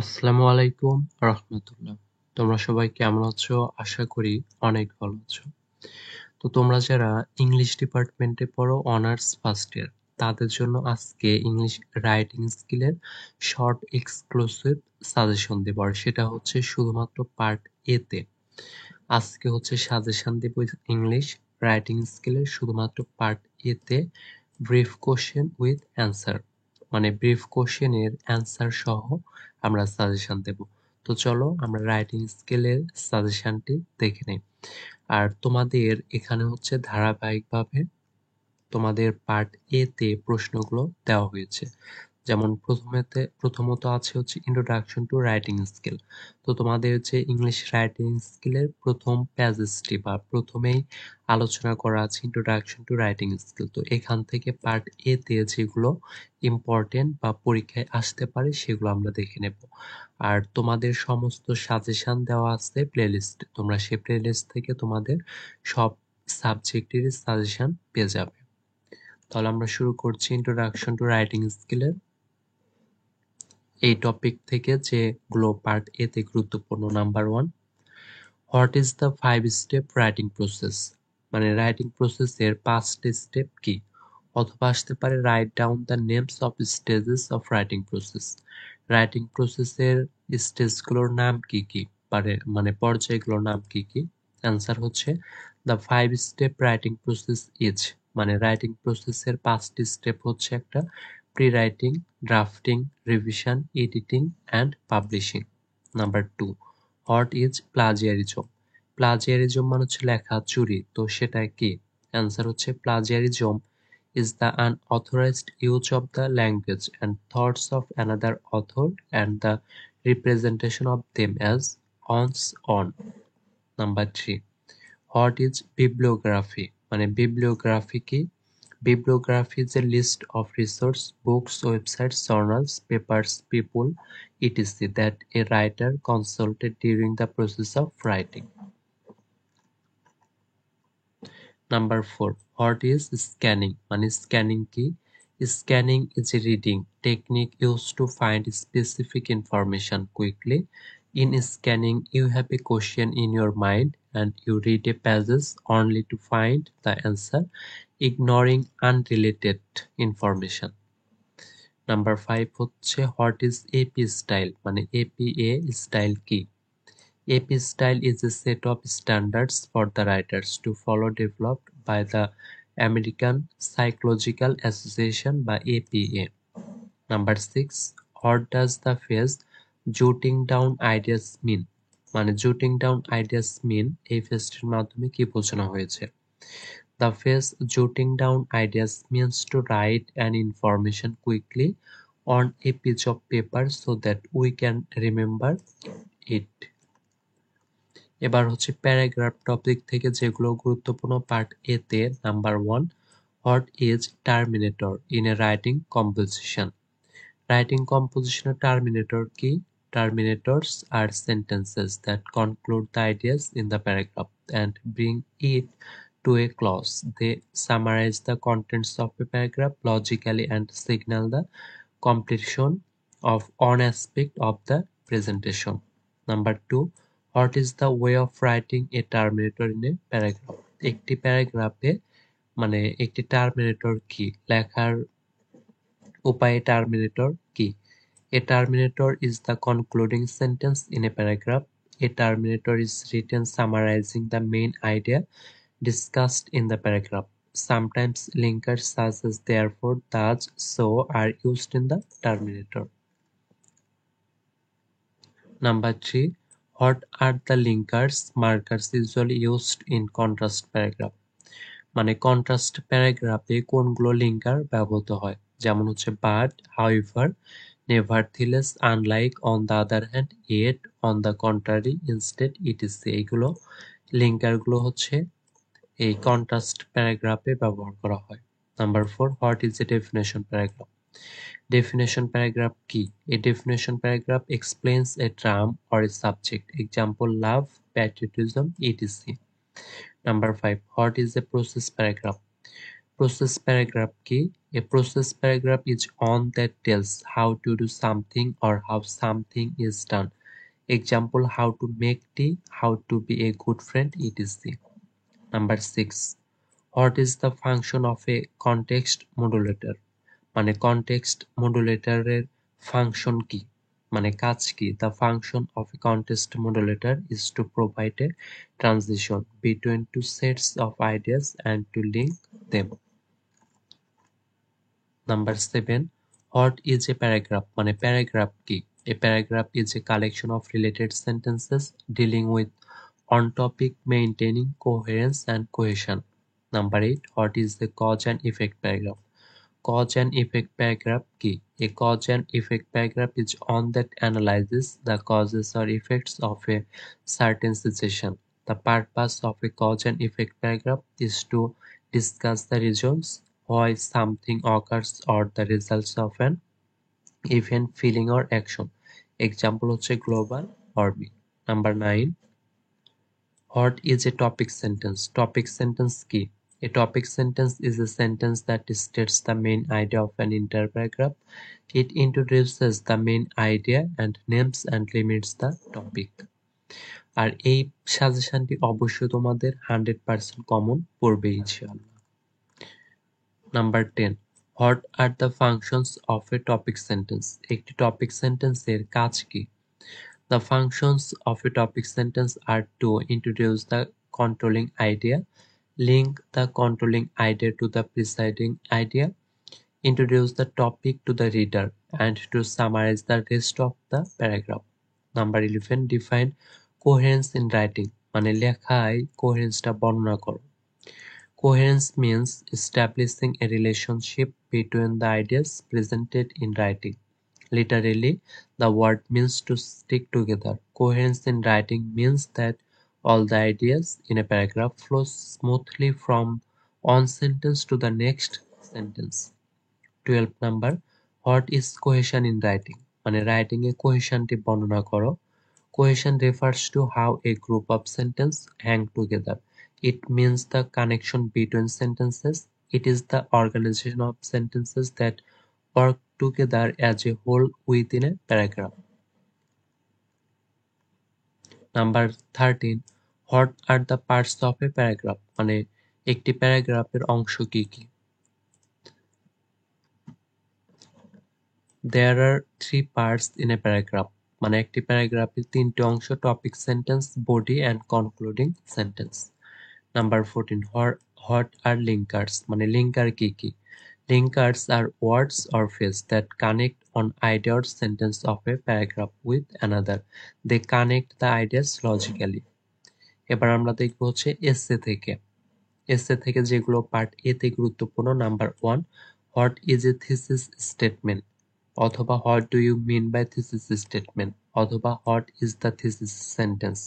আসসালামু আলাইকুম রহমতুল্লাহ। তোমরা সবাই কেমন আছো? আশা করি অনেক ভালো আছো। তো তোমরা যারা ইংলিশ ডিপার্টমেন্টে পড়ো অনার্স ফার্স্ট ইয়ার, তাদের জন্য আজকে ইংলিশ রাইটিং স্কিলের শর্ট এক্সক্লুসিভ সাজেশন দেব। আর সেটা হচ্ছে শুধুমাত্র পার্ট এ তে। আজকে হচ্ছে সাজেশন দেব ইংলিশ রাইটিং স্কিলের শুধুমাত্র পার্ট এ তে, ব্রিফ কোশ্চেন উইথ অ্যান্সার, মানে ব্রিফ কোশ্চেনের অ্যান্সার সহ আমরা সাজেশন দেব। তো চলো আমরা রাইটিং স্কিলের সাজেশনটি দেখে নিই। আর তোমাদের এখানে হচ্ছে ধারাবাহিকভাবে তোমাদের পার্ট এ তে প্রশ্নগুলো দেওয়া হয়েছে। যেমন প্রথমত আছে হচ্ছে ইন্ট্রোডাকশন টু রাইটিং স্কিল। তো তোমাদের যে ইংলিশ রাইটিং স্কিলের প্রথম প্যাসেজটি বা প্রথমেই আলোচনা করা আছে ইন্ট্রোডাকশন টু রাইটিং স্কিল। তো এখান থেকে পার্ট এ তে যেগুলো ইম্পর্টেন্ট বা পরীক্ষায় আসতে পারে সেগুলো আমরা দেখে নেব। আর তোমাদের সমস্ত সাজেশন দেওয়া আছে প্লেলিস্টে, তোমরা সেই প্লেলিস্ট থেকে তোমাদের সব সাবজেক্টেরই সাজেশন পেয়ে যাবে। তাহলে আমরা শুরু করছি ইন্ট্রোডাকশন টু রাইটিং স্কিলের এই টপিক থেকে যেগুলো পার্ট এ তে গুরুত্বপূর্ণ। Number 1, what is the 5 step writing process, মানে রাইটিং প্রসেসের 5টি স্টেপ কি? অথবা আসতে পারে write down the names of stages of writing process. Writing প্রসেসের স্টেজগুলোর নাম কি কি, মানে পর্যায়গুলোর নাম কি কি? অ্যান্সার হচ্ছে the 5 step writing process is, মানে রাইটিং প্রসেসের 5টি স্টেপ হচ্ছে একটা pre writing, drafting, revision, editing and publishing. Number 2, what is প্লাজিয়ারিজম? প্লাজিয়ারিজম মানে হচ্ছে লেখা চুরি, তো সেটা কি? অ্যান্সার হচ্ছে প্লাজিয়ারিজম is the unauthorized use of the language and thoughts of another author and the representation of them as one's own. Number 3, what is bibliography? মানে bibliography কি? Bibliography is a list of resource, books, websites, journals, papers, people, etc. that a writer consulted during the process of writing. Number 4, what is scanning? মানে scanning কি? Scanning is a reading technique used to find specific information quickly. In scanning, you have a question in your mind and you read a passage only to find the answer, ignoring unrelated information. Number 5 হচ্ছে what is AP style? মানে APA style কি? AP style is a set of standards for the writers to follow developed by the American Psychological Association by APA. Number 6, what does the phrase jotting down ideas mean? মানে jotting down ideas mean এই ফ্রেজটির মাধ্যমে কি বোঝানো হয়েছে? The phrase jotting down ideas means to write an information quickly on a piece of paper so that we can remember it. এবার হচ্ছে paragraph topic থেকে যেগুলো গুরুত্বপূর্ণ পার্ট এ তে। Number 1, what is terminator in a writing composition? Writing কম্পোজিশনের terminator কি? Terminators are sentences that conclude the ideas in the paragraph and bring it to a close. They summarize the contents of a paragraph logically and signal the completion of one aspect of the presentation. Number 2, what is the way of writing a terminator in a paragraph? একটি প্যারাগ্রাফে মানে একটি terminator কি, লেখার উপায়ে terminator কি? A terminator is the concluding sentence in a paragraph. A terminator is written summarizing the main idea discussed in the paragraph. Sometimes linkers such as therefore, thus, so are used in the terminator. Number 3, what are the linkers markers usually used in contrast paragraph? মানে contrast প্যারাগ্রাফে কোনগুলো linker ব্যবহৃত হয়? যেমন হচ্ছে but, however, nevertheless, unlike, on the other hand, yet, on the contrary, instead, ETC. এইগুলো লিঙ্কারগুলো হচ্ছে এই কন্ট্রাস্ট প্যারাগ্রাফে ব্যবহার করা হয়। Number 4, what is a definition paragraph? Definition paragraph কি? A definition paragraph explains a term or a subject. Example, love, patriotism, etc. Number 5, what is a process paragraph? Process paragraph কি? A process paragraph is one that tells how to do something or how something is done. Example, how to make tea, how to be a good friend, etc. Number 6. What is the function of a context modulator? মানে context modulator এর function কি? মানে কাজ কি? The function of a context modulator is to provide a transition between two sets of ideas and to link them. Number 7. What is a paragraph? মানে paragraph কি? A paragraph is a collection of related sentences dealing with on topic, maintaining coherence and cohesion. Number 8. What is the cause and effect paragraph? Cause and effect paragraph কি? A cause and effect paragraph is one that analyzes the causes or effects of a certain situation. The purpose of a cause and effect paragraph is to discuss the reasons why something occurs or the results of an event, feeling or action. Example হচ্ছে global warming. Number 9. What is a topic sentence? Topic sentence কি? A topic sentence is a sentence that states the main idea of an entire paragraph. It introduces the main idea and names and limits the topic. আর এই সাজেশনটি অবশ্যই তোমাদের 100% common পড়বে ইনশাআল্লাহ। Number 10. What are the functions of a topic sentence? একটি topic sentence এর কাজ কি? The functions of a topic sentence are to introduce the controlling idea, link the controlling idea to the preceding idea, introduce the topic to the reader, and to summarize the rest of the paragraph. Number 11. Define coherence in writing. মানে লেখায় coherence-টা বর্ণনা করো। Coherence means establishing a relationship between the ideas presented in writing. Literally, the word means to stick together. Coherence in writing means that all the ideas in a paragraph flow smoothly from one sentence to the next sentence. 12 number. What is cohesion in writing? মানে writing এ cohesionটি বর্ণনা করো। Cohesion refers to how a group of sentences hang together. It means the connection between sentences. It is the organization of sentences that work together as a whole within a paragraph. Number 13. What are the parts of a paragraph? মানে একটি প্যারাগ্রাফের অংশ কি কি? There are 3 parts in a paragraph. মানে একটি প্যারাগ্রাফের 3টি অংশ: topic sentence, body and concluding sentence. Number 14. What are linkers? মানে লিঙ্কার কি কি? Linkers are words or phrases that connect one idea or sentence of a paragraph with another. They connect the ideas logically. এবার আমরা দেখব হচ্ছে এসে থেকে। এসে থেকে যেগুলো পার্ট এ তে গুরুত্বপূর্ণ। Number 1. What is a thesis statement, অথবা what do you mean by thesis statement, অথবা what is the thesis sentence.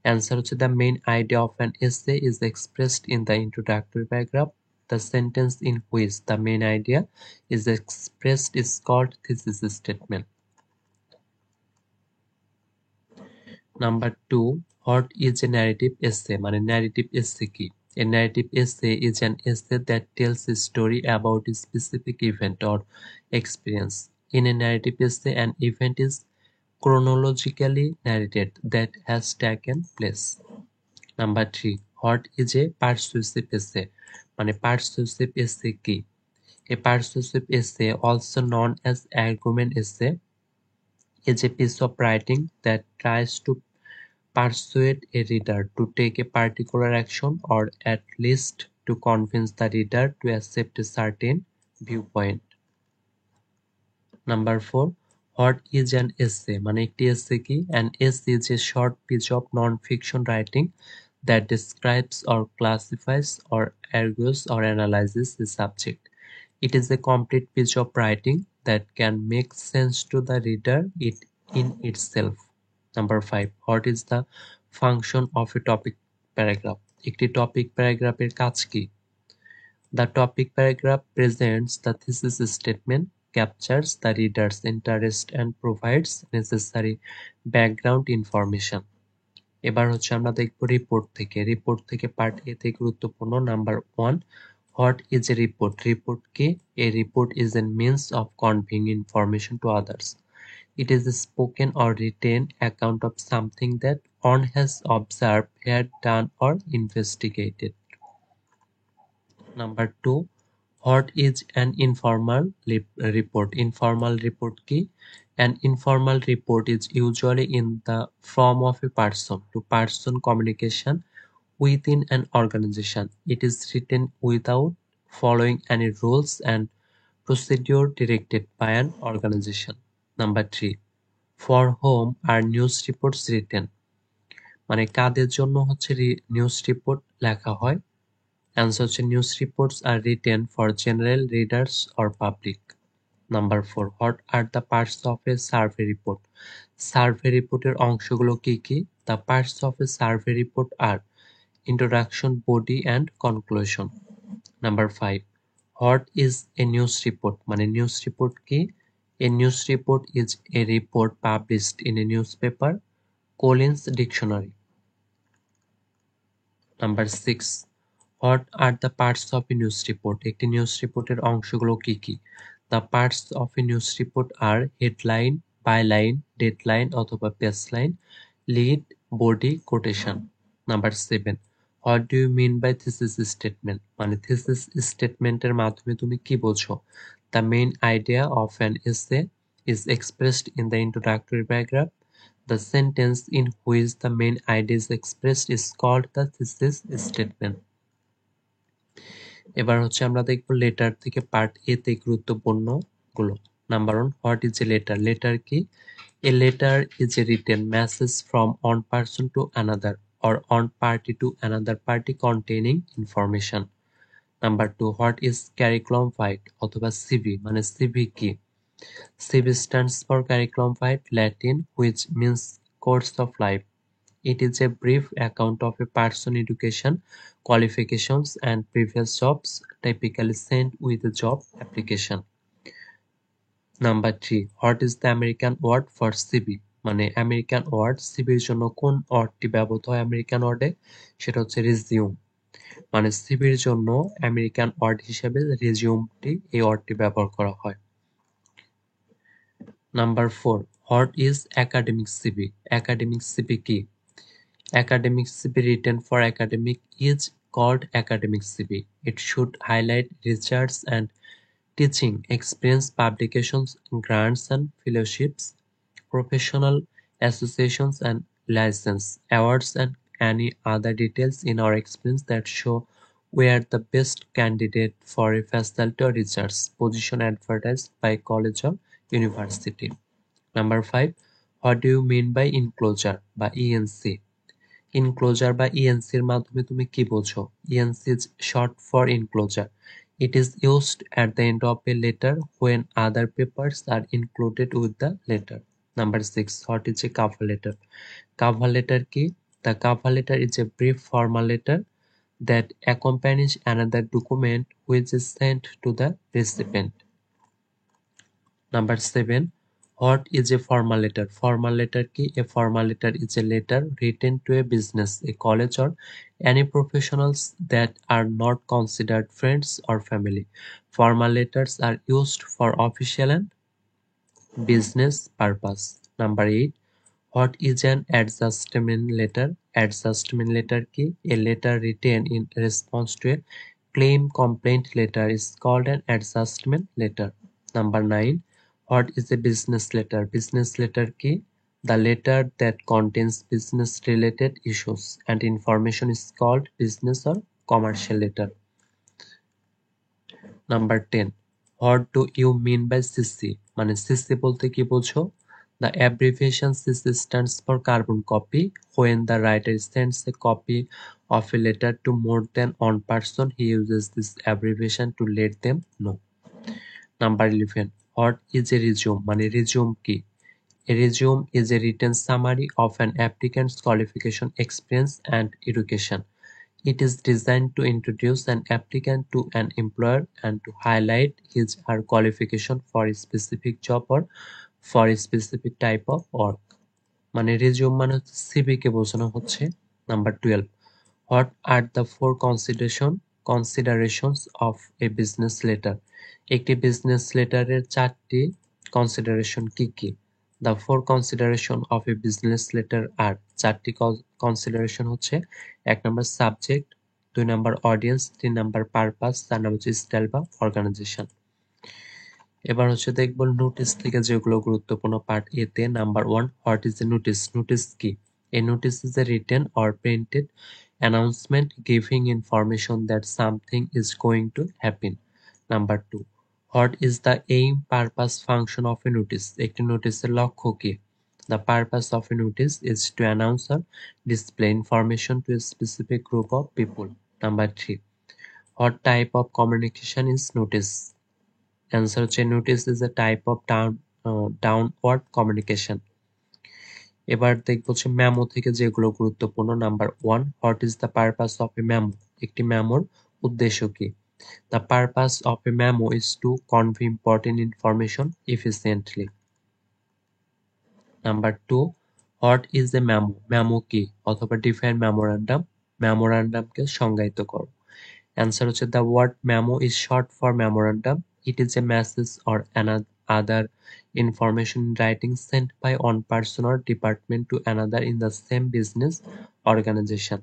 Answer হচ্ছে the main idea of an essay is expressed in the introductory paragraph. The sentence in which the main idea is expressed is called thesis statement. Number 2. What is a narrative essay? মানে narrative essay কি? A narrative essay is an essay that tells a story about a specific event or experience. In a narrative essay, an event is chronologically narrated that has taken place. Number 3. What is a persuasive essay? মানে persuasive essay কি? A persuasive essay, also known as argument essay, is a piece of writing that tries to persuade a reader to take a particular action, or at least to convince the reader to accept a certain viewpoint. Number 4. What is an essay? মানে একটি essay কি? An essay is a short piece of non-fiction writing that describes or classifies or argues or analyzes a subject. It is a complete piece of writing that can make sense to the reader in itself. Number 5. What is the function of a topic paragraph? একটি topic প্যারাগ্রাফের কাজ কি? The topic paragraph presents the thesis statement, captures the reader's interest and provides necessary background information. এবার হচ্ছে আমরা দেখব report থেকে। Report থেকে part A তে গুরুত্বপূর্ণ। Number 1. What is a report? Report কি? A report is a means of conveying information to others. It is a spoken or written account of something that one has observed, heard, done, or investigated. Number 2, what is an informal report? Informal report কি? An informal report is usually in the form of a person-to-person communication within an organization. It is written without following any rules and procedure directed by an organization. Number 3, for whom are news reports written? মানে কাদের জন্য হচ্ছে news report লেখা হয়? Answer হচ্ছে news reports are written for general readers or public. Number 4, what are the parts of a survey report? Survey রিপোর্টের অংশগুলো কি কি? The parts of a survey report are introduction, body and conclusion. Number 5, what is a news report? মানে news report কি? A news report is a report published in a newspaper. Collins Dictionary. Number 6, what are the parts of a news report? একটি news রিপোর্টের অংশগুলো কি কি? The parts of a news report are headline, byline, deadline অথবা baseline, lead, body, quotation. Number 7, what do you mean by thesis statement? মানে thesis স্টেটমেন্টের মাধ্যমে তুমি কি বোঝো? The main idea of an essay is expressed in the introductory paragraph. The sentence in which the main idea is expressed is called the thesis statement. এবার হচ্ছে আমরা দেখব লেটার থেকে পার্ট এ তে গুরুত্বপূর্ণ গুলো। Number 1, what is a letter? Letter কি? A letter is a written message from one person to another or one party to another party containing information. Number 2, what is curriculum vitae অথবা CV? মানে CV কি? CV stands for curriculum vitae, Latin, which means course of life. It is a brief account of a person's education, qualifications, and previous jobs, typically sent with a job application. Number 3, what is the American word for CV? মানে American word সিভির জন্য কোন ওয়ার্ডটি ব্যবহৃত হয় American ওয়ার্ডে? সেটা হচ্ছে resume. মানে সিভির জন্য আমেরিকান ওয়ার্ড হিসেবে রিজিউমটি এই ওয়ার্ডটি ব্যবহার করা হয়। Number 4, what is academic CV? Academic CV কি? Academic CV written for academic is called academic CV. It should highlight research and teaching experience, publications, grants and fellowships, professional associations and license, awards and any other details in our experience that show we are the best candidate for a faculty or research position advertised by college or university. Number 5, what do you mean by enclosure বা ENC? Enclosure বা ENC এর মাধ্যমে তুমি কি বোঝো? ENC is short for enclosure. It is used at the end of a letter when other papers are included with the letter. Number 6, what is a cover letter? Cover letter কি? The cover letter is a brief formal letter that accompanies another document which is sent to the recipient. Number 7, what is a formal letter? Formal letter কি? A formal letter is a letter written to a business, a college or any professionals that are not considered friends or family. Formal letters are used for official and business purpose. Number 8, what is an adjustment letter? Adjustment letter কি? A letter written in response to a claim complaint letter is called an adjustment letter. Number 9, what is a business letter? Business letter কি? The letter that contains business related issues and information is called business or commercial letter. Number 10, what do you mean by CC? মানে CC বলতে কি বোঝো? The abbreviation CC stands for carbon copy. When the writer sends a copy of a letter to more than one person, he uses this abbreviation to let them know. Number 11, what is a resume? মানে resume কি? A resume is a written summary of an applicant's qualification, experience, and education. It is designed to introduce an applicant to an employer and to highlight his or her qualification for a specific job or for a specific type of work. মানে resume মানে হচ্ছে CV কে বোঝানো হচ্ছে। Number 12, what are the 4 consideration considerations of a business letter. একটি business লেটারের 4টি consideration কি কি? The 4 consideration of a business letter আর 4টি কনসিডারেশন হচ্ছে 1 number subject, 2 number audience, 3 number purpose, 4 number হচ্ছে স্টাইল বা অর্গানাইজেশন। এবার হচ্ছে দেখব নোটিস থেকে যেগুলো গুরুত্বপূর্ণ পার্ট এ তে। Number 1, what is a notice? Notice কি? A notice is a written or printed announcement giving information that something is going to happen. Number 2, what is the aim, purpose, function of a notice? একটি নোটিশের লক্ষ্য কি? The purpose of a notice is to announce or display information to a specific group of people. Number 3, what type of communication is notice? Answer হচ্ছে notice is a type of downward communication. এবার দেখব হচ্ছে memo থেকে যেগুলো গুরুত্বপূর্ণ। Number 1, what is the purpose of a memo? একটি মেমোর উদ্দেশ্য কি? The purpose of a memo is to convey important information efficiently. Number 2, what is a memo? Memo কি? অথবা ডিফাইন মেমোরান্ডাম। মেমোরান্ডামকে সংজ্ঞায়িত করো। অ্যান্সার হচ্ছে the word memo is short for memorandum. It is a message or other information in writing sent by one person or department to another in the same business organization.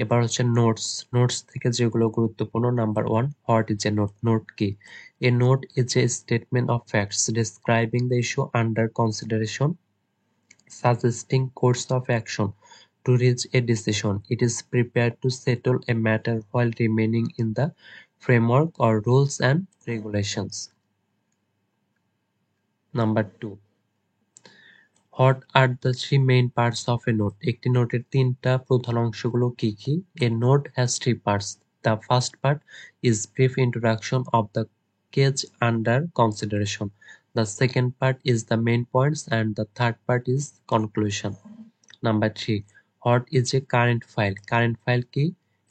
এবার হচ্ছে notes. Notes থেকে যেগুলো গুরুত্বপূর্ণ। Number 1, what is a note? Note কি? A note is a statement of facts describing the issue under consideration, suggesting course of action to reach a decision. It is prepared to settle a matter while remaining in the framework or rules and regulations. Number 2, what are the 3 main parts of a note? একটি নোটের 3টা প্রধান অংশগুলো কি কি? A note has 3 parts. The first part is brief introduction of the case under consideration. The second part is the main points and the third part is conclusion. Number 3, what is a current file? Current file কি?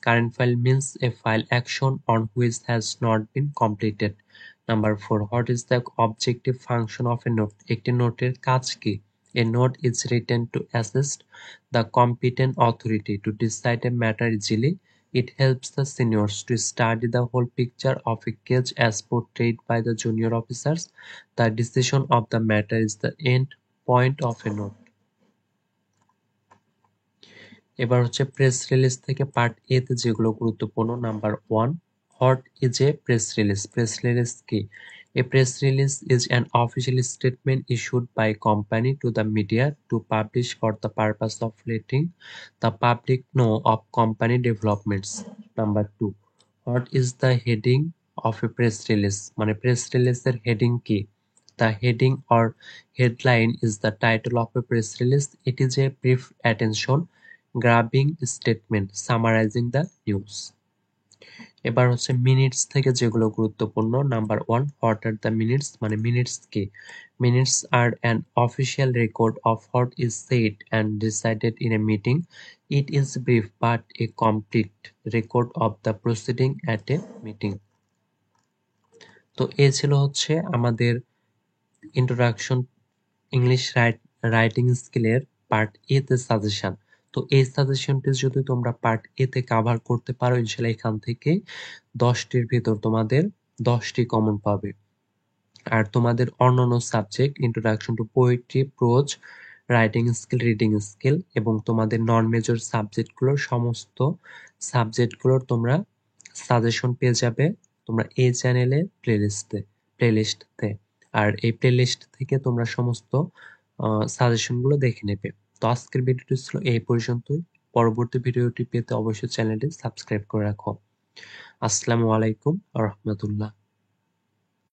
Current file means a file action on which has not been completed. Number 4, what is the objective function of a note? একটি নোটের কাজ কি? A note is written to assist the competent authority to decide a matter easily. It helps the seniors to study the whole picture of a case as portrayed by the junior officers. The decision of the matter is the end point of a note. এবার হচ্ছে press release থেকে part A তে যেগুলো গুরুত্বপূর্ণ। Number 1, what is a press release? Press release কি? A press release is an official statement issued by company to the media to publish for the purpose of letting the public know of company developments. Number 2, what is the heading of a press release? মানে press রিলিজের heading কি? The heading or headline is the title of a press release. It is a brief attention grabbing statement summarizing the news. এবার হচ্ছে minutes থেকে যেগুলো গুরুত্বপূর্ণ। Number 1, what are the minutes? মানে minutes কি? Minutes are an official record of what is said and decided in a meeting. It is brief but a complete record of the proceeding at a meeting. তো এ ছিল হচ্ছে আমাদের introduction English writing স্কিলের part A তে suggestion. তো এই সাজেশনটি যদি তোমরা পার্ট এ তে কভার করতে পারো, ইনশাআল্লাহ এখান থেকে 10টির ভিতর তোমাদের 10টি কমন পাবে। আর তোমাদের অন্যান্য subject introduction to poetry, pros, writing skill, reading skill এবং তোমাদের নন মেজর সাবজেক্টগুলোর সমস্ত সাবজেক্টগুলোর তোমরা সাজেশন পেয়ে যাবে তোমরা এই চ্যানেলে প্লেলিস্টতে। আর এই প্লেলিস্ট থেকে তোমরা সমস্ত সাজেশনগুলো দেখে নেবে। তো আজকের ভিডিওটি ছিল এই পর্যন্তই। পরবর্তী ভিডিওটি পেতে অবশ্যই চ্যানেলটি সাবস্ক্রাইব করে রাখো। আসসালামু আলাইকুম ওয়া রাহমাতুল্লাহ।